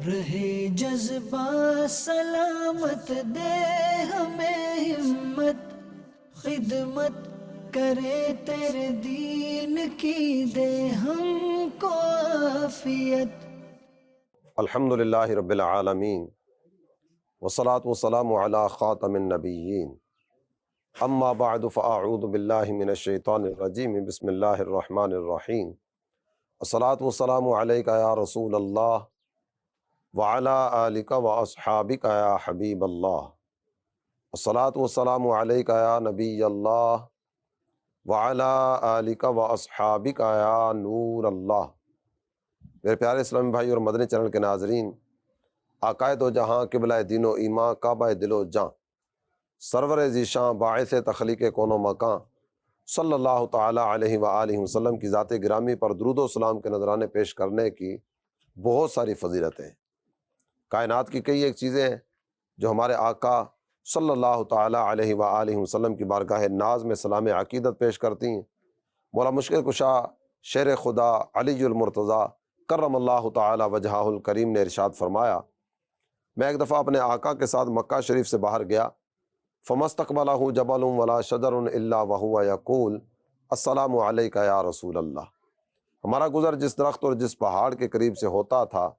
رہے جذبہ سلامت دے ہمیں ہمت، خدمت کرے تیرے دین کی دے ہم کو عافیت۔ الحمدللہ رب العالمین والصلاة والسلام علی خاتم النبیین، اما بعد فاعوذ باللہ من الشیطان الرجیم، بسم اللہ الرحمن الرحیم۔ الصلاة والسلام علیک یا رسول اللہ وعلی آلک واصحابک یا حبیب اللہ۔ الصلاة والسلام علیک یا نبی اللہ وعلی آلک واصحابک یا نور اللہ۔ میرے پیارے اسلامی بھائی اور مدنی چینل کے ناظرین، آقائے دو جہاں، قبلہ دین و ایمان، کعبہ دل و جاں، سرور ذیشاں، باعث تخلیق کون و مکاں، صلی اللہ تعالیٰ علیہ وآلہ وسلم کی ذات گرامی پر درود و سلام کے نذرانے پیش کرنے کی بہت ساری فضیلتیں ہیں۔ کائنات کی کئی ایک چیزیں ہیں جو ہمارے آقا صلی اللہ تعالیٰ علیہ وآلہ وسلم کی بارگاہ ناز میں سلام عقیدت پیش کرتی ہیں۔ مولا مشکل کشا شیر خدا علی المرتضیٰ کرم اللہ تعالی وجہہ الکریم نے ارشاد فرمایا، میں ایک دفعہ اپنے آقا کے ساتھ مکہ شریف سے باہر گیا، فمستقبلہ جبل ولا شجر الا وہو یقول السلام علیک یا رسول اللہ۔ ہمارا گزر جس درخت اور جس پہاڑ کے قریب سے ہوتا تھا،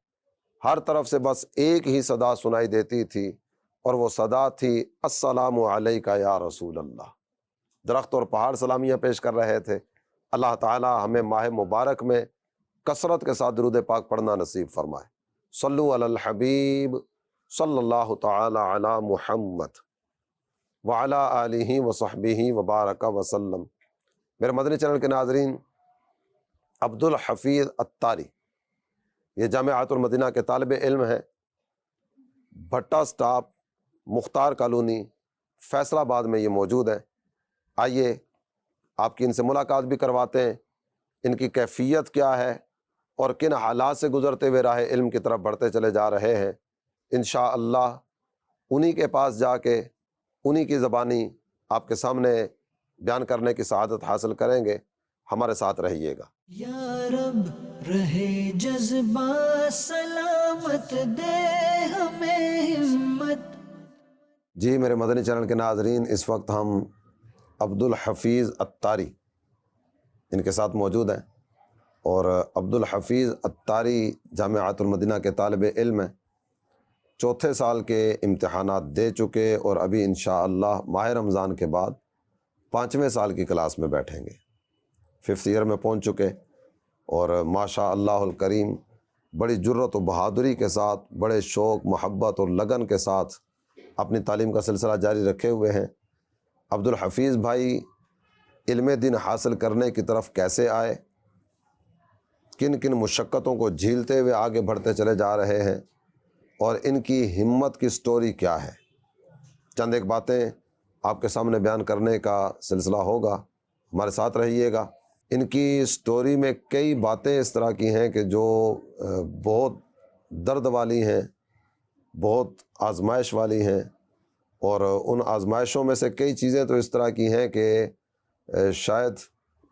ہر طرف سے بس ایک ہی صدا سنائی دیتی تھی، اور وہ صدا تھی السلام علیک یا رسول اللہ۔ درخت اور پہاڑ سلامیاں پیش کر رہے تھے۔ اللہ تعالی ہمیں ماہ مبارک میں کثرت کے ساتھ درود پاک پڑھنا نصیب فرمائے۔ صلو علی الحبیب صلی اللہ تعالی علی محمد وعلی آلہ وصحبہ وبارک وسلم۔ میرے مدنی چینل کے ناظرین، عبدالحفیظ اتاری یہ جامعۃ المدینہ کے طالب علم ہیں، بھٹا سٹاپ، مختار کالونی، فیصل آباد میں یہ موجود ہیں۔ آئیے آپ کی ان سے ملاقات بھی کرواتے ہیں، ان کی کیفیت کیا ہے اور کن حالات سے گزرتے ہوئے راہ علم کی طرف بڑھتے چلے جا رہے ہیں۔ انشاءاللہ انہی کے پاس جا کے انہی کی زبانی آپ کے سامنے بیان کرنے کی سعادت حاصل کریں گے۔ ہمارے ساتھ رہیے گا۔ یا رب رہے جذبہ سلامت دے ہمیں ہمت۔ جی میرے مدنی چینل کے ناظرین، اس وقت ہم عبدالحفیظ اتاری ان کے ساتھ موجود ہیں، اور عبدالحفیظ اتاری جامعۃ المدینہ کے طالب علم ہیں، چوتھے سال کے امتحانات دے چکے، اور ابھی انشاءاللہ ماہ رمضان کے بعد 5ویں سال کی کلاس میں بیٹھیں گے، 5th ایئر میں پہنچ چکے، اور ماشاء اللہ الکریم بڑی جرت و بہادری کے ساتھ، بڑے شوق، محبت اور لگن کے ساتھ اپنی تعلیم کا سلسلہ جاری رکھے ہوئے ہیں۔ عبدالحفیظ بھائی علم دین حاصل کرنے کی طرف کیسے آئے، کن کن مشقتوں کو جھیلتے ہوئے آگے بڑھتے چلے جا رہے ہیں، اور ان کی ہمت کی سٹوری کیا ہے، چند ایک باتیں آپ کے سامنے بیان کرنے کا سلسلہ ہوگا۔ ہمارے ساتھ رہیے گا۔ ان کی سٹوری میں کئی باتیں اس طرح کی ہیں کہ جو بہت درد والی ہیں، بہت آزمائش والی ہیں، اور ان آزمائشوں میں سے کئی چیزیں تو اس طرح کی ہیں کہ شاید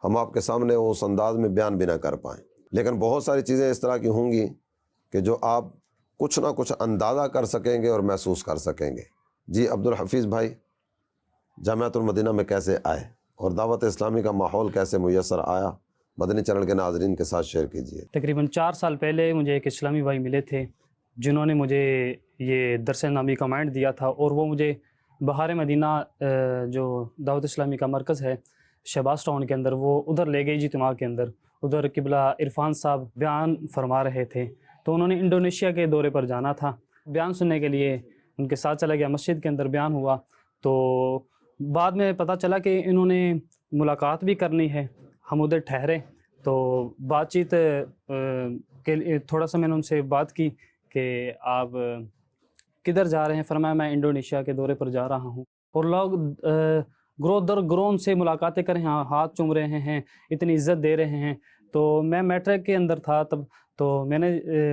ہم آپ کے سامنے اس انداز میں بیان بھی نہ کر پائیں، لیکن بہت ساری چیزیں اس طرح کی ہوں گی کہ جو آپ کچھ نہ کچھ اندازہ کر سکیں گے اور محسوس کر سکیں گے۔ جی عبدالحفیظ بھائی جامعۃ المدینہ میں کیسے آئے اور دعوت اسلامی کا ماحول کیسے میسر آیا، مدنی چینل کے ناظرین کے ساتھ شیئر کیجیے۔ تقریباً 4 سال پہلے مجھے ایک اسلامی بھائی ملے تھے جنہوں نے مجھے یہ درس نامی کمانڈ دیا تھا، اور وہ مجھے بہار مدینہ جو دعوت اسلامی کا مرکز ہے شہباز ٹاؤن کے اندر، وہ ادھر لے گئی اجتماع کے اندر۔ ادھر قبلہ عرفان صاحب بیان فرما رہے تھے، تو انہوں نے انڈونیشیا کے دورے پر جانا تھا، بیان سننے کے لیے ان کے ساتھ چلا گیا۔ مسجد کے اندر بیان ہوا، تو بعد میں پتہ چلا کہ انہوں نے ملاقات بھی کرنی ہے۔ ہم ادھر ٹھہرے تو بات چیت کے لیے تھوڑا سا میں نے ان سے بات کی کہ آپ کدھر جا رہے ہیں؟ فرمایا میں انڈونیشیا کے دورے پر جا رہا ہوں، اور لوگ گروہ در گروہ ان سے ملاقاتیں کر رہے ہیں، ہاتھ چوم رہے ہیں، اتنی عزت دے رہے ہیں۔ تو میں میٹرک کے اندر تھا تب، تو میں نے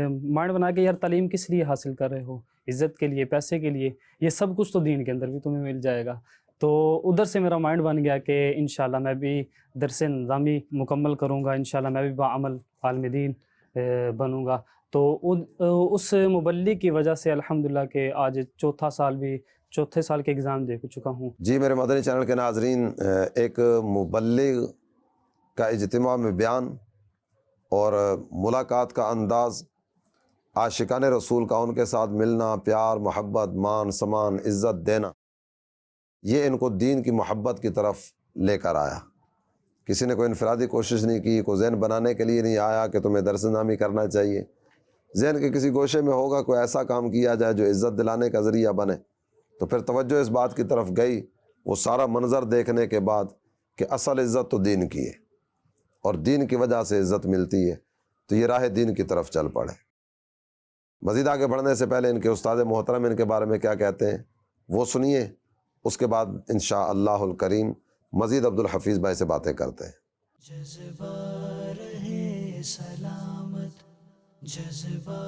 مائنڈ بنا کے یار تعلیم کس لیے حاصل کر رہے ہو؟ عزت کے لیے، پیسے کے لیے؟ یہ سب کچھ تو دین کے اندر بھی تمہیں مل جائے گا۔ تو ادھر سے میرا مائنڈ بن گیا کہ انشاءاللہ میں بھی درس نظامی مکمل کروں گا، انشاءاللہ میں بھی باعمل عالم دین بنوں گا۔ تو اس مبلغ کی وجہ سے الحمدللہ کہ آج چوتھے سال کے ایگزام دے چکا ہوں۔ جی میرے مدنی چینل کے ناظرین، ایک مبلغ کا اجتماع میں بیان اور ملاقات کا انداز، عاشقان رسول کا ان کے ساتھ ملنا، پیار، محبت، مان سمان، عزت دینا، یہ ان کو دین کی محبت کی طرف لے کر آیا۔ کسی نے کوئی انفرادی کوشش نہیں کی، کوئی ذہن بنانے کے لیے نہیں آیا کہ تمہیں درس نامی کرنا چاہیے۔ ذہن کے کسی گوشے میں ہوگا کوئی ایسا کام کیا جائے جو عزت دلانے کا ذریعہ بنے، تو پھر توجہ اس بات کی طرف گئی، وہ سارا منظر دیکھنے کے بعد کہ اصل عزت تو دین کی ہے اور دین کی وجہ سے عزت ملتی ہے، تو یہ راہ دین کی طرف چل پڑے۔ مزید آگے بڑھنے سے پہلے ان کے استاد محترم ان کے بارے میں کیا کہتے ہیں وہ سنیے، اس کے بعد انشاءاللہ الکریم مزید عبدالحفیظ بھائی سے باتیں کرتے ہیں۔ جذبہ رہے سلامت، جذبہ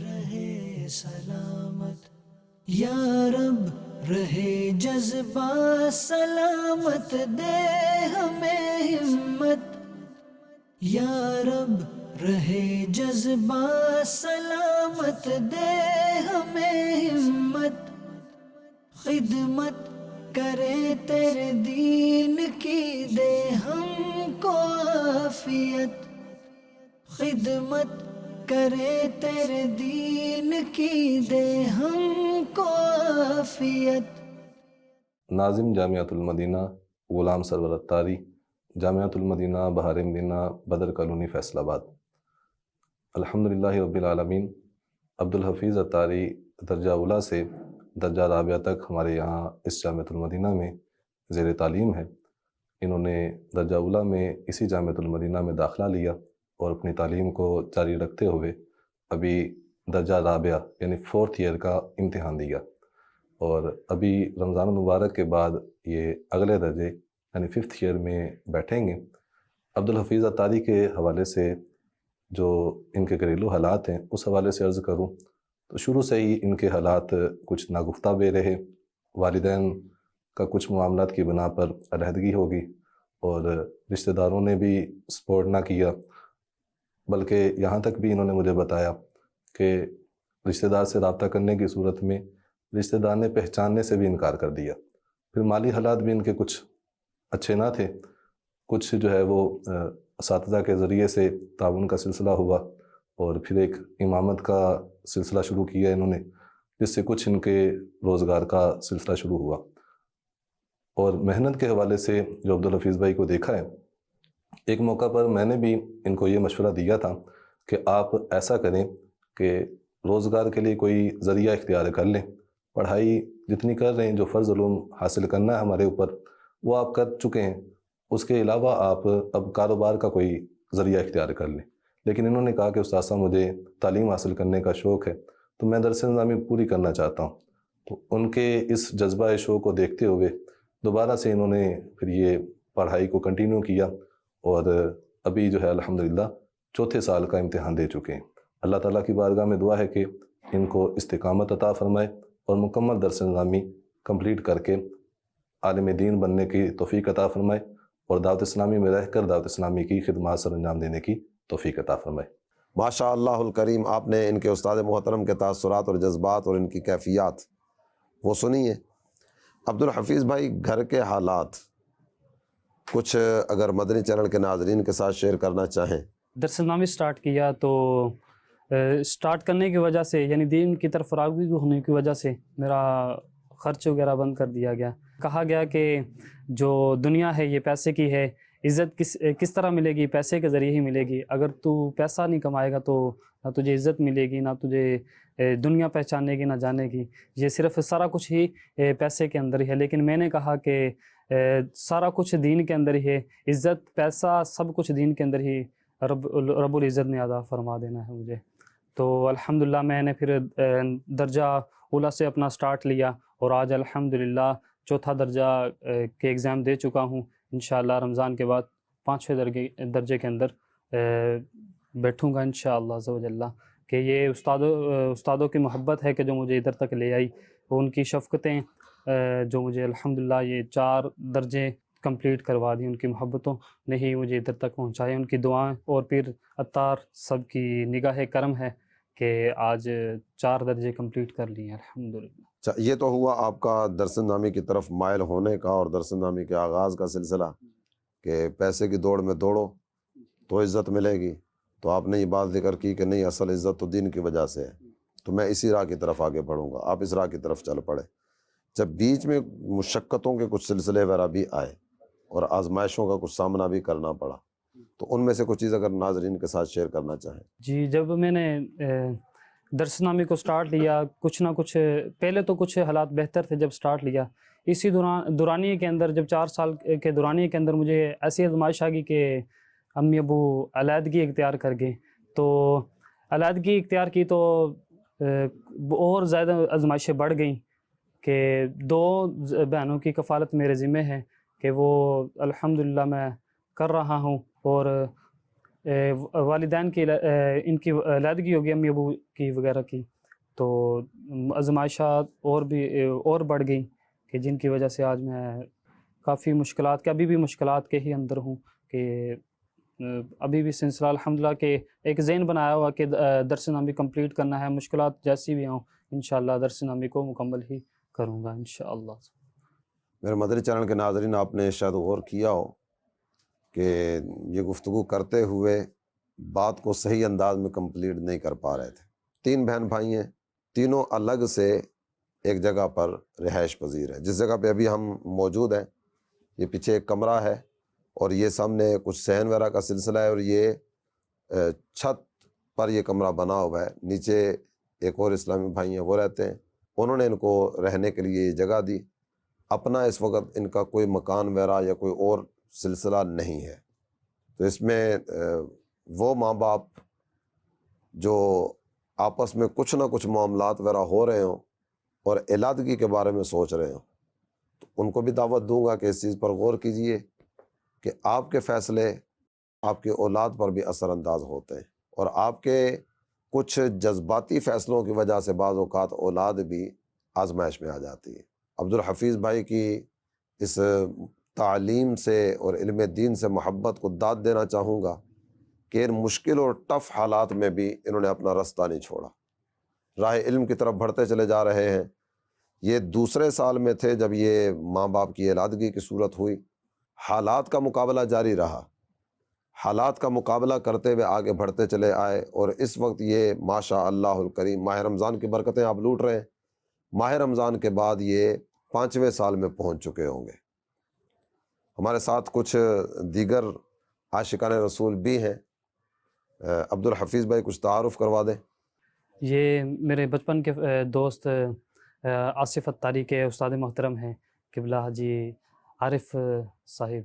رہے سلامت، یا رب رہے جذبہ سلامت، دے ہمیں ہمت، یا رب رہے جذبہ سلامت، دے ہمیں ہمت، خدمت کرے تیرے دین کی، دے ہم کو عافیت، خدمت کرے تیرے دین کی، دے ہم کو عافیت۔ ناظم جامعۃ المدینہ غلام سرور اتاری، جامعۃ المدینہ بہار مدینہ بدر کالونی فیصل آباد۔ الحمدللہ رب العالمین، عبدالحفیظ اتاری درجہ اولیٰ سے درجہ رابعہ تک ہمارے یہاں اس جامعۃ المدینہ میں زیر تعلیم ہے۔ انہوں نے درجہ اولیٰ میں اسی جامعۃ المدینہ میں داخلہ لیا اور اپنی تعلیم کو جاری رکھتے ہوئے ابھی درجہ رابعہ یعنی 4th ایئر کا امتحان دیا، اور ابھی رمضان المبارک کے بعد یہ اگلے درجے یعنی 5th ایئر میں بیٹھیں گے۔ عبدالحفیظ اتاری کے حوالے سے جو ان کے گھریلو حالات ہیں اس حوالے سے عرض کروں تو شروع سے ہی ان کے حالات کچھ ناگفتہ بے رہے، والدین کا کچھ معاملات کی بنا پر علیحدگی ہوگی اور رشتہ داروں نے بھی سپورٹ نہ کیا، بلکہ یہاں تک بھی انہوں نے مجھے بتایا کہ رشتہ دار سے رابطہ کرنے کی صورت میں رشتہ دار نے پہچاننے سے بھی انکار کر دیا۔ پھر مالی حالات بھی ان کے کچھ اچھے نہ تھے، کچھ جو ہے وہ اساتذہ کے ذریعے سے تعاون کا سلسلہ ہوا اور پھر ایک امامت کا سلسلہ شروع کیا انہوں نے، جس سے کچھ ان کے روزگار کا سلسلہ شروع ہوا۔ اور محنت کے حوالے سے جو عبدالحفیظ بھائی کو دیکھا ہے، ایک موقع پر میں نے بھی ان کو یہ مشورہ دیا تھا کہ آپ ایسا کریں کہ روزگار کے لیے کوئی ذریعہ اختیار کر لیں، پڑھائی جتنی کر رہے ہیں، جو فرض علوم حاصل کرنا ہے ہمارے اوپر وہ آپ کر چکے ہیں، اس کے علاوہ آپ اب کاروبار کا کوئی ذریعہ اختیار کر لیں۔ لیکن انہوں نے کہا کہ استاد صاحب مجھے تعلیم حاصل کرنے کا شوق ہے، تو میں درس نظامی پوری کرنا چاہتا ہوں۔ تو ان کے اس جذبہ شوق کو دیکھتے ہوئے دوبارہ سے انہوں نے پھر یہ پڑھائی کو کنٹینیو کیا اور ابھی جو ہے الحمدللہ 4تھے سال کا امتحان دے چکے ہیں۔ اللہ تعالیٰ کی بارگاہ میں دعا ہے کہ ان کو استقامت عطا فرمائے اور مکمل درس نظامی کمپلیٹ کر کے عالم دین بننے کی توفیق عطا فرمائے اور دعوت اسلامی میں رہ کر دعوت اسلامی کی خدمات سر انجام دینے کی توفیق عطا فرمائے۔ ماشاء اللہ الکریم، آپ نے ان کے استاد محترم کے تاثرات اور جذبات اور ان کی کیفیات وہ سنی ہے۔ عبدالحفیظ بھائی، گھر کے حالات کچھ اگر مدنی چینل کے ناظرین کے ساتھ شیئر کرنا چاہیں۔ درس نامی سٹارٹ کیا تو سٹارٹ کرنے کی وجہ سے یعنی دین کی طرف راغب ہونے کی وجہ سے میرا خرچ وغیرہ بند کر دیا گیا۔ کہا گیا کہ جو دنیا ہے یہ پیسے کی ہے، عزت کس طرح ملے گی؟ پیسے کے ذریعے ہی ملے گی۔ اگر تو پیسہ نہیں کمائے گا تو نہ تجھے عزت ملے گی، نہ تجھے دنیا پہچاننے کی، نہ جانے کی۔ یہ صرف سارا کچھ ہی پیسے کے اندر ہی ہے۔ لیکن میں نے کہا کہ سارا کچھ دین کے اندر ہی ہے، عزت پیسہ سب کچھ دین کے اندر ہی رب العزت نے عطا فرما دینا ہے مجھے۔ تو الحمدللہ میں نے پھر درجہ اولیٰ سے اپنا سٹارٹ لیا اور آج الحمدللہ 4تھا درجہ کے ایگزام دے چکا ہوں۔ انشاءاللہ رمضان کے بعد 5ویں درجے کے اندر بیٹھوں گا انشاءاللہ عز و جل۔ کہ یہ استادوں کی محبت ہے کہ جو مجھے ادھر تک لے آئی، وہ ان کی شفقتیں جو مجھے الحمدللہ یہ 4 درجے کمپلیٹ کروا دی، ان کی محبتوں نے ہی مجھے ادھر تک پہنچایا، ان کی دعائیں اور پھر عطار سب کی نگاہ کرم ہے کہ آج 4 درجے کمپلیٹ کر لیے ہیں الحمدللہ۔ اچھا، یہ تو ہوا آپ کا درس نامی کی طرف مائل ہونے کا اور درس نامی کے آغاز کا سلسلہ کہ پیسے کی دوڑ میں دوڑو تو عزت ملے گی، تو آپ نے یہ بات ذکر کی کہ نہیں، اصل عزت تو دین کی وجہ سے ہے، تو میں اسی راہ کی طرف آگے بڑھوں گا، آپ اس راہ کی طرف چل پڑے۔ جب بیچ میں مشقتوں کے کچھ سلسلے وغیرہ بھی آئے اور آزمائشوں کا کچھ سامنا بھی کرنا پڑا، تو ان میں سے کچھ چیز اگر ناظرین کے ساتھ شیئر کرنا چاہیں۔ جی، جب میں نے درس نامی کو سٹارٹ لیا، کچھ نہ کچھ پہلے تو کچھ حالات بہتر تھے جب سٹارٹ لیا، اسی دورانیے کے اندر جب 4 سال کے دورانیے کے اندر مجھے ایسی آزمائش آ گئی کہ امی ابو علیحدگی اختیار کر گئے، تو علیحدگی اختیار کی تو اور زیادہ آزمائشیں بڑھ گئیں کہ 2 بہنوں کی کفالت میرے ذمہ ہے کہ وہ الحمدللہ میں کر رہا ہوں، اور والدین کی ان کی علیحدگی ہوگی امی ابو کی وغیرہ کی، تو آزمائشات اور بڑھ گئیں کہ جن کی وجہ سے آج میں کافی مشکلات کے ابھی بھی مشکلات کے ہی اندر ہوں کہ ابھی بھی سلسلہ الحمدللہ کہ ایک ذہن بنایا ہوا کہ درس نامی کمپلیٹ کرنا ہے، مشکلات جیسی بھی ہوں انشاءاللہ درس نامی کو مکمل ہی کروں گا انشاءاللہ۔ میرے مدری چینل کے ناظرین، آپ نے شاید غور کیا ہو کہ یہ گفتگو کرتے ہوئے بات کو صحیح انداز میں کمپلیٹ نہیں کر پا رہے تھے۔ 3 بہن بھائی ہیں، تینوں الگ سے ایک جگہ پر رہائش پذیر ہے۔ جس جگہ پہ ابھی ہم موجود ہیں، یہ پیچھے ایک کمرہ ہے اور یہ سامنے کچھ صحن وغیرہ کا سلسلہ ہے، اور یہ چھت پر یہ کمرہ بنا ہوا ہے، نیچے ایک اور اسلامی بھائی ہیں وہ رہتے ہیں، انہوں نے ان کو رہنے کے لیے یہ جگہ دی۔ اپنا اس وقت ان کا کوئی مکان وغیرہ یا کوئی اور سلسلہ نہیں ہے، تو اس میں وہ ماں باپ جو آپس میں کچھ نہ کچھ معاملات وغیرہ ہو رہے ہوں اور علیحدگی کے بارے میں سوچ رہے ہوں، تو ان کو بھی دعوت دوں گا کہ اس چیز پر غور کیجئے کہ آپ کے فیصلے آپ کے اولاد پر بھی اثر انداز ہوتے ہیں، اور آپ کے کچھ جذباتی فیصلوں کی وجہ سے بعض اوقات اولاد بھی آزمائش میں آ جاتی ہے۔ عبدالحفیظ بھائی کی اس تعلیم سے اور علم دین سے محبت کو داد دینا چاہوں گا کہ ان مشکل اور ٹف حالات میں بھی انہوں نے اپنا رستہ نہیں چھوڑا، راہ علم کی طرف بڑھتے چلے جا رہے ہیں۔ یہ دوسرے سال میں تھے جب یہ ماں باپ کی علیحدگی کی صورت ہوئی، حالات کا مقابلہ جاری رہا، حالات کا مقابلہ کرتے ہوئے آگے بڑھتے چلے آئے، اور اس وقت یہ ماشاء اللہ الکریم ماہ رمضان کی برکتیں آپ لوٹ رہے ہیں۔ ماہ رمضان کے بعد یہ 5ویں سال میں پہنچ چکے ہوں گے۔ ہمارے ساتھ کچھ دیگر عاشقان رسول بھی ہیں، عبدالحفیظ بھائی کچھ تعارف کروا دیں۔ یہ میرے بچپن کے دوست آصف اتاری کے استاد محترم ہیں قبلہ حاجی عارف صاحب،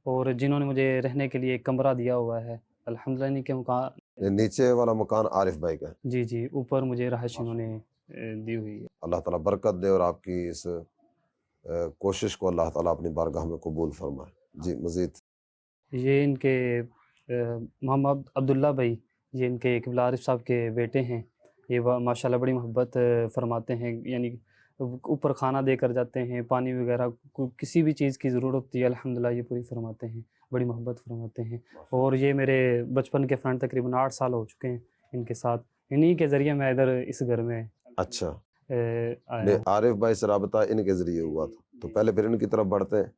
اور جنہوں نے مجھے رہنے کے لیے ایک کمرہ دیا ہوا ہے الحمدللہ۔ ان کے مکان نیچے والا مکان عارف بھائی کا ہے؟ جی جی، اوپر مجھے رہائش انہوں نے دی ہوئی ہے۔ اللہ تعالیٰ برکت دے اور آپ کی اس کوشش کو اللہ تعالیٰ اپنی بارگاہ میں قبول فرمائے۔ جی مزید؟ یہ ان کے محمد عبداللہ بھائی، یہ ان کے قبلہ عارف صاحب کے بیٹے ہیں، یہ ماشاءاللہ بڑی محبت فرماتے ہیں، یعنی اوپر کھانا دے کر جاتے ہیں، پانی وغیرہ کسی بھی چیز کی ضرورت ہوتی ہے الحمدللہ یہ پوری فرماتے ہیں، بڑی محبت فرماتے ہیں۔ اور یہ میرے بچپن کے فرینڈ، تقریباً 8 سال ہو چکے ہیں ان کے ساتھ، انہی کے ذریعے میں ادھر اس گھر میں اچھا، آیا۔ عارف بھائی سے رابطہ ان کے ذریعے ہوا تھا، تو پہلے پھر ان کی طرف بڑھتے ہیں۔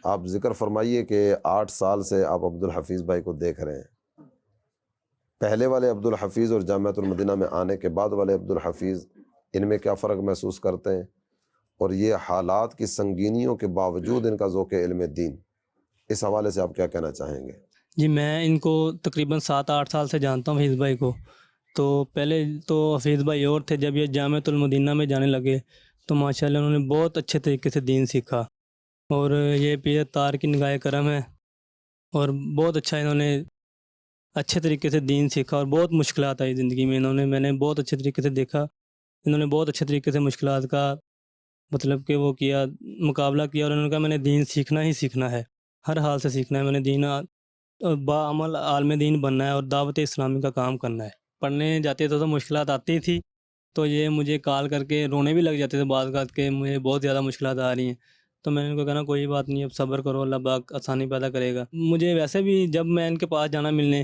آپ ذکر فرمائیے کہ 8 سال سے آپ عبدالحفیظ بھائی کو دیکھ رہے ہیں، پہلے والے عبدالحفیظ اور جامعۃ المدینہ میں آنے کے بعد والے عبدالحفیظ، ان میں کیا فرق محسوس کرتے ہیں، اور یہ حالات کی سنگینیوں کے باوجود ان کا ذوق علم دین، اس حوالے سے آپ کیا کہنا چاہیں گے؟ جی، میں ان کو تقریباً 7-8 سال سے جانتا ہوں حفیظ بھائی کو۔ تو پہلے تو حفیظ بھائی اور تھے، جب یہ جامعۃ المدینہ میں جانے لگے تو ماشاءاللہ انہوں نے بہت اچھے طریقے سے دین سیکھا، اور یہ پیر تار کی نگاہ کرم ہے، اور بہت اچھا انہوں نے اچھے طریقے سے دین سیکھا، اور بہت مشکلات آئی زندگی میں، میں نے بہت اچھے طریقے سے دیکھا، انہوں نے بہت اچھے طریقے سے مشکلات کا مطلب کہ وہ کیا، مقابلہ کیا، اور انہوں نے کہا میں نے دین سیکھنا ہی سیکھنا ہے، ہر حال سے سیکھنا ہے، میں نے دین باعمل عالم دین بننا ہے اور دعوت اسلامی کا کام کرنا ہے۔ پڑھنے جاتے تھے تو مشکلات آتی تھی، تو یہ مجھے کال کر کے رونے بھی لگ جاتے تھے بعض اوقات کہ مجھے بہت زیادہ مشکلات آ رہی ہیں، تو میں نے ان کو کہا کوئی بات نہیں، اب صبر کرو، اللہ پاک آسانی پیدا کرے گا۔ مجھے ویسے بھی جب میں ان کے پاس جانا ملنے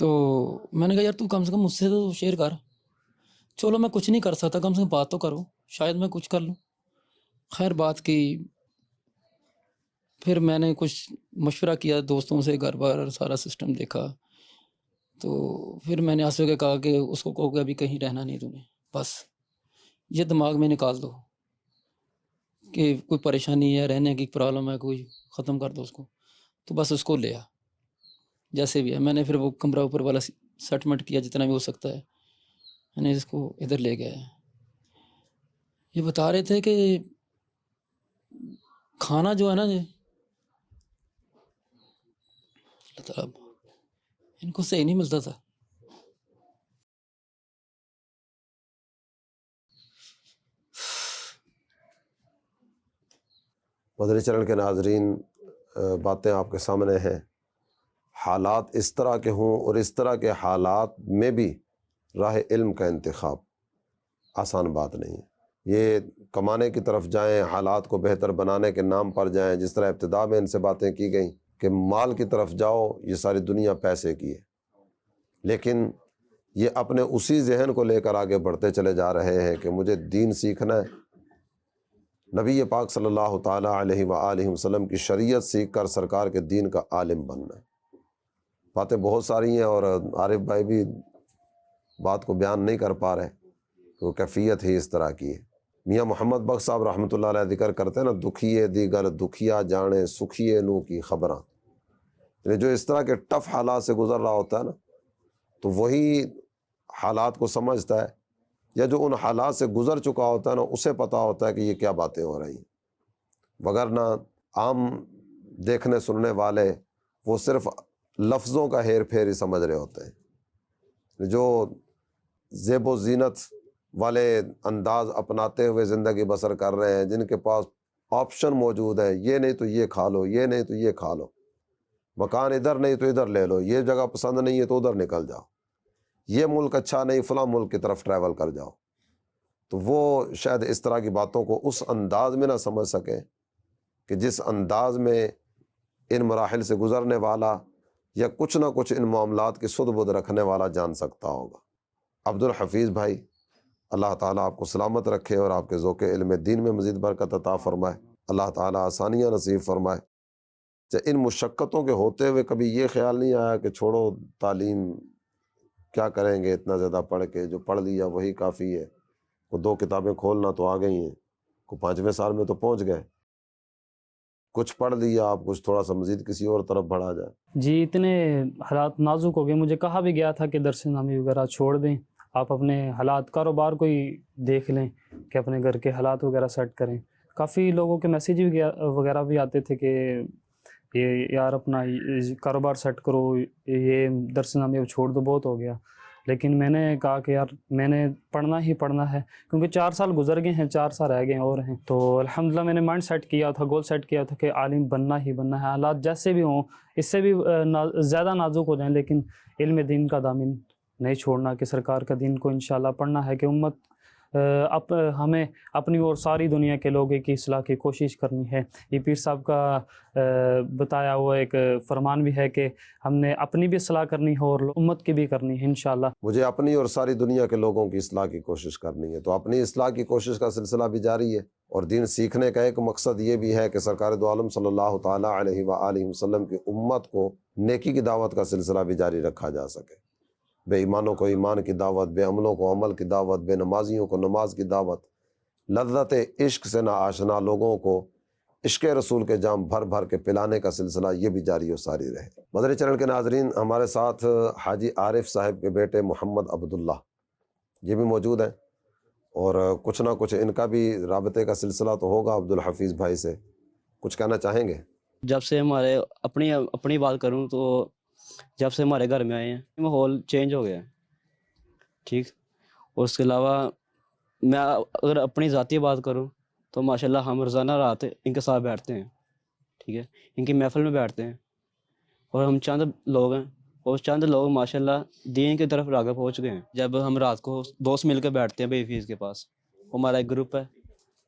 تو میں نے کہا یار تو کم سے کم مجھ سے تو شیئر کر، چلو میں کچھ نہیں کر سکتا، کم سے کم بات تو کرو، شاید میں کچھ کر لوں۔ خیر بات کی، پھر میں نے کچھ مشورہ کیا دوستوں سے، گھر بار سارا سسٹم دیکھا، تو پھر میں نے آصف کے کہا کہ اس کو کہو کہ ابھی کہیں رہنا نہیں تمہیں، بس یہ دماغ میں نکال دو کہ کوئی پریشانی ہے، رہنے کی پرابلم ہے کوئی، ختم کر دو اس کو، تو بس اس کو لیا جیسے بھی ہے۔ میں نے پھر وہ کمرہ اوپر والا سیٹلمنٹ کیا جتنا بھی ہو سکتا ہے، میں نے اس کو ادھر لے گیا۔ یہ بتا رہے تھے کہ کھانا جو ہے نا جی، اللہ تعالیٰ ان کو صحیح نہیں ملتا تھا۔ مدنی چینل کے ناظرین، باتیں آپ کے سامنے ہیں۔ حالات اس طرح کے ہوں اور اس طرح کے حالات میں بھی راہ علم کا انتخاب آسان بات نہیں ہے۔ یہ کمانے کی طرف جائیں، حالات کو بہتر بنانے کے نام پر جائیں، جس طرح ابتدا میں ان سے باتیں کی گئیں کہ مال کی طرف جاؤ، یہ ساری دنیا پیسے کی ہے، لیکن یہ اپنے اسی ذہن کو لے کر آگے بڑھتے چلے جا رہے ہیں کہ مجھے دین سیکھنا ہے، نبی پاک صلی اللہ تعالیٰ علیہ وآلہ وسلم کی شریعت سیکھ کر سرکار کے دین کا عالم بننا ہے۔ باتیں بہت ساری ہیں اور عارف بھائی بھی بات کو بیان نہیں کر پا رہے کہ وہ کیفیت ہی اس طرح کی ہے۔ میاں محمد بخش صاحب رحمۃ اللہ علیہ ذکر کرتے ہیں نا، دکھیے دیگر دکھیا جانے سکھیے نو کی خبراں، یعنی جو اس طرح کے ٹف حالات سے گزر رہا ہوتا ہے نا، تو وہی حالات کو سمجھتا ہے، یا جو ان حالات سے گزر چکا ہوتا ہے نا، اسے پتہ ہوتا ہے کہ یہ کیا باتیں ہو رہی ہیں۔ وگرنہ عام دیکھنے سننے والے وہ صرف لفظوں کا ہیر پھیر ہی سمجھ رہے ہوتے ہیں۔ جو زیب و زینت والے انداز اپناتے ہوئے زندگی بسر کر رہے ہیں، جن کے پاس آپشن موجود ہے، یہ نہیں تو یہ کھا لو، یہ نہیں تو یہ کھا لو، مکان ادھر نہیں تو ادھر لے لو، یہ جگہ پسند نہیں ہے تو ادھر نکل جاؤ، یہ ملک اچھا نہیں فلاں ملک کی طرف ٹریول کر جاؤ، تو وہ شاید اس طرح کی باتوں کو اس انداز میں نہ سمجھ سکیں کہ جس انداز میں ان مراحل سے گزرنے والا یا کچھ نہ کچھ ان معاملات کی سد بد رکھنے والا جان سکتا ہوگا۔ عبدالحفیظ بھائی، اللہ تعالیٰ آپ کو سلامت رکھے اور آپ کے ذوق علم دین میں مزید برکت عطا فرمائے، اللہ تعالیٰ آسانیاں نصیب فرمائے۔ ان مشقتوں کے ہوتے ہوئے کبھی یہ خیال نہیں آیا کہ چھوڑو تعلیم، کیا کریں گے اتنا زیادہ پڑھ کے، جو پڑھ لیا وہی کافی ہے، کو 2 کتابیں کھولنا تو آ گئی ہیں، کو 5ویں سال میں تو پہنچ گئے، کچھ پڑھ لیا آپ، کچھ تھوڑا سا مزید کسی اور طرف بڑھا جائے۔ جی اتنے حالات نازک ہو گئے، مجھے کہا بھی گیا تھا کہ درس نامی وغیرہ چھوڑ دیں، آپ اپنے حالات کاروبار کو ہی دیکھ لیں کہ اپنے گھر کے حالات وغیرہ سیٹ کریں۔ کافی لوگوں کے میسیج وغیرہ بھی آتے تھے کہ یہ یار اپنا کاروبار سیٹ کرو، یہ درس نامی اب چھوڑ دو، بہت ہو گیا۔ لیکن میں نے کہا کہ یار میں نے پڑھنا ہی پڑھنا ہے، کیونکہ 4 سال گزر گئے ہیں، 4 سال رہ گئے ہیں اور ہیں، تو الحمدللہ میں نے مائنڈ سیٹ کیا تھا، گول سیٹ کیا تھا کہ عالم بننا ہی بننا ہے، حالات جیسے بھی ہوں، اس سے بھی زیادہ نازک ہو جائیں، لیکن علم دین کا دامن نہیں چھوڑنا، کہ سرکار کا دین کو انشاءاللہ پڑھنا ہے، کہ امت ہمیں اپنی اور ساری دنیا کے لوگوں کی اصلاح کی کوشش کرنی ہے۔ یہ پیر صاحب کا بتایا ہوا ایک فرمان بھی ہے کہ ہم نے اپنی بھی اصلاح کرنی ہے اور امت کی بھی کرنی ہے انشاءاللہ۔ مجھے اپنی اور ساری دنیا کے لوگوں کی اصلاح کی کوشش کرنی ہے، تو اپنی اصلاح کی کوشش کا سلسلہ بھی جاری ہے، اور دین سیکھنے کا ایک مقصد یہ بھی ہے کہ سرکار دو عالم صلی اللہ تعالیٰ علیہ وآلہ وسلم کی امت کو نیکی کی دعوت کا سلسلہ بھی جاری رکھا جا سکے۔ بے ایمانوں کو ایمان کی دعوت، بے عملوں کو عمل کی دعوت، بے نمازیوں کو نماز کی دعوت، لذت عشق سے نہ آشنا لوگوں کو عشق رسول کے جام بھر بھر کے پلانے کا سلسلہ یہ بھی جاری و ساری رہے۔ مدنی چینل کے ناظرین، ہمارے ساتھ حاجی عارف صاحب کے بیٹے محمد عبداللہ یہ بھی موجود ہیں، اور کچھ نہ کچھ ان کا بھی رابطے کا سلسلہ تو ہوگا عبدالحفیظ بھائی سے، کچھ کہنا چاہیں گے؟ جب سے ہمارے اپنی بات کروں تو جب سے ہمارے گھر میں آئے ہیں ماحول چینج ہو گیا ہے، ٹھیک۔ اور اس کے علاوہ میں اگر اپنی ذاتی بات کروں تو ماشاءاللہ ہم روزانہ رات ان کے ساتھ بیٹھتے ہیں، ٹھیک ہے، ان کی محفل میں بیٹھتے ہیں، اور ہم چند لوگ ہیں، اور چند لوگ ماشاءاللہ دین کی طرف راغب ہو چکے ہیں۔ جب ہم رات کو دوست مل کے بیٹھتے ہیں بے حفیظ کے پاس، ہمارا ایک گروپ ہے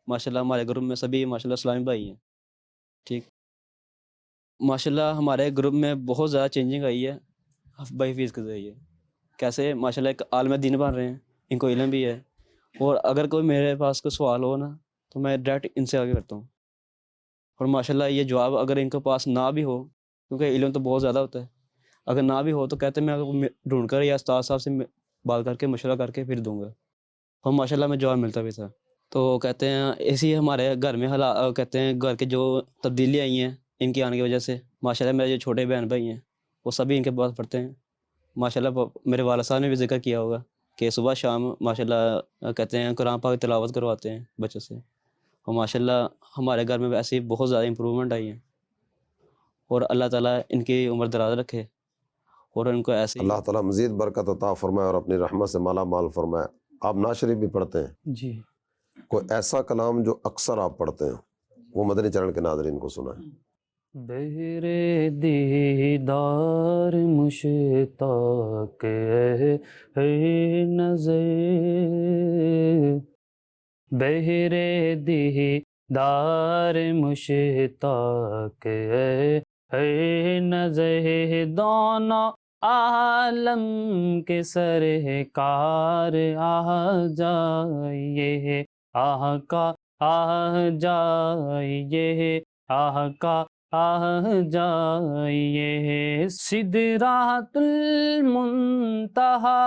ماشاءاللہ، ہمارے گروپ میں سبھی ماشاءاللہ اسلامی بھائی ہیں، ٹھیک۔ ماشاءاللہ ہمارے گروپ میں بہت زیادہ چینجنگ آئی ہے، بائی فیس کے ذریعے کیسے ماشاء اللہ ایک عالم دین بن رہے ہیں، ان کو علم بھی ہے، اور اگر کوئی میرے پاس کوئی سوال ہو نا تو میں ڈائریکٹ ان سے آگے کرتا ہوں، اور ماشاء اللہ یہ جواب اگر ان کے پاس نہ بھی ہو، کیونکہ علم تو بہت زیادہ ہوتا ہے، اگر نہ بھی ہو تو کہتے ہیں میں آپ کو ڈھونڈ کر یا استاد صاحب سے بات کر کے مشورہ کر کے پھر دوں گا، اور ماشاء اللہ میں جواب ملتا بھی تھا۔ تو کہتے ہیں اسی ہمارے گھر میں کہتے ہیں گھر کے جو تبدیلی آئی ہیں ان کے آنے کی وجہ سے، ماشاء اللہ میرے جو چھوٹے بہن بھائی ہیں وہ سبھی ان کے پاس پڑھتے ہیں، ماشاء اللہ میرے والد صاحب نے بھی ذکر کیا ہوگا کہ صبح شام ماشاء اللہ کہتے ہیں قرآن پاک تلاوت کرواتے ہیں بچوں سے، اور ماشاء اللہ ہمارے گھر میں ایسی بہت زیادہ امپرومنٹ آئی ہیں، اور اللہ تعالیٰ ان کی عمر دراز رکھے اور ان کو ایسے اللہ تعالیٰ مزید برکت عطا فرمائے اور اپنی رحمت سے مالا مال فرمائے۔ آپ نعت شریف بھی پڑھتے ہیں، جی کوئی ایسا کلام جو اکثر آپ پڑھتے ہیں وہ مدنی چینل کے ناظرین کو سنائیں۔ بہر دیدار مشتاق ہے نظر، بہر دیدار مشتاق ہے نظر، دونوں عالم کے سرکار آ جائیے، آقا آ جائیے، آقا آ جائیے، سدرات المنتہا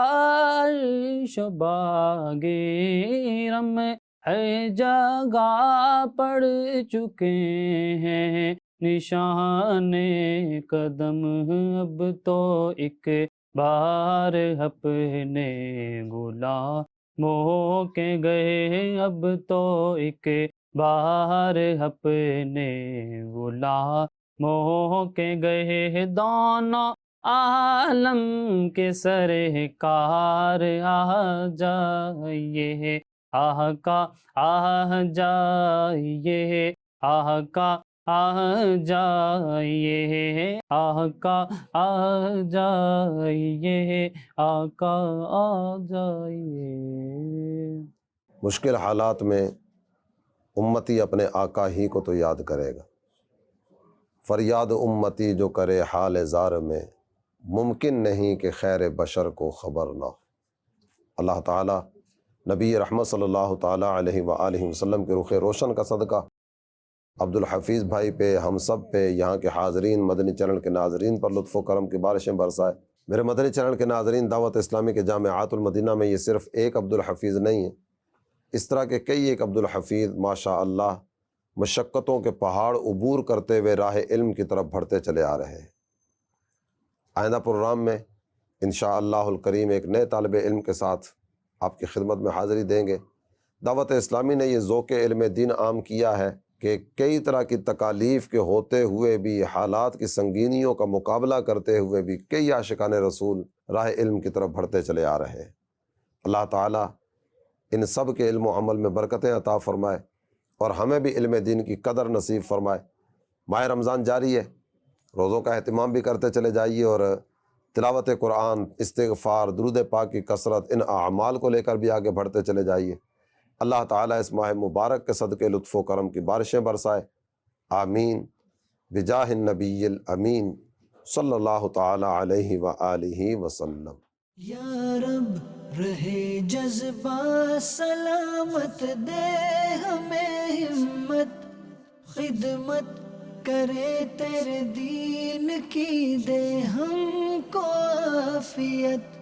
عرش و باغ رم ہے جگہ پڑ چکے ہیں نشان قدم، اب تو ایک بار اپنے غلاموں کے گئے، اب تو ایک بار اپنے غلاموں کے گئے، دونوں عالم کے سرکار آ جائیے، آقا آ جائیے، آقا آ جائیے، آقا آ جائیے، آقا آ جائیے۔ مشکل حالات میں امتی اپنے آقا ہی کو تو یاد کرے گا، فریاد امتی جو کرے حال زار میں، ممکن نہیں کہ خیر بشر کو خبر نہ ہو۔ اللہ تعالیٰ نبی رحمت صلی اللہ تعالیٰ علیہ وآلہ وسلم کے رخ روشن کا صدقہ عبدالحفیظ بھائی پہ، ہم سب پہ، یہاں کے حاضرین، مدنی چینل کے ناظرین پر لطف و کرم کی بارشیں برسائے۔ میرے مدنی چینل کے ناظرین، دعوت اسلامی کے جامعات المدینہ میں یہ صرف ایک عبدالحفیظ نہیں ہے، اس طرح کے کئی ایک عبدالحفیظ ماشاء اللہ مشقتوں کے پہاڑ عبور کرتے ہوئے راہ علم کی طرف بڑھتے چلے آ رہے ہیں۔ آئندہ پروگرام میں انشاءاللہ الکریم ایک نئے طالب علم کے ساتھ آپ کی خدمت میں حاضری دیں گے۔ دعوت اسلامی نے یہ ذوق علم دین عام کیا ہے کہ کئی طرح کی تکالیف کے ہوتے ہوئے بھی، حالات کی سنگینیوں کا مقابلہ کرتے ہوئے بھی کئی عاشقان رسول راہ علم کی طرف بڑھتے چلے آ رہے ہیں۔ اللہ تعالیٰ ان سب کے علم و عمل میں برکتیں عطا فرمائے اور ہمیں بھی علم دین کی قدر نصیب فرمائے۔ ماہ رمضان جاری ہے، روزوں کا اہتمام بھی کرتے چلے جائیے، اور تلاوت قرآن، استغفار، درود پاک کی کثرت، ان اعمال کو لے کر بھی آگے بڑھتے چلے جائیے۔ اللہ تعالیٰ اس ماہ مبارک کے صدقے لطف و کرم کی بارشیں برسائے، آمین، بجاہ النبی الامین صلی اللہ تعالیٰ علیہ وآلہ وسلم۔ یا رب رہے جذبہ سلامت، دے ہمیں ہمت، خدمت کرے تیرے دین کی، دے ہم کو عافیت،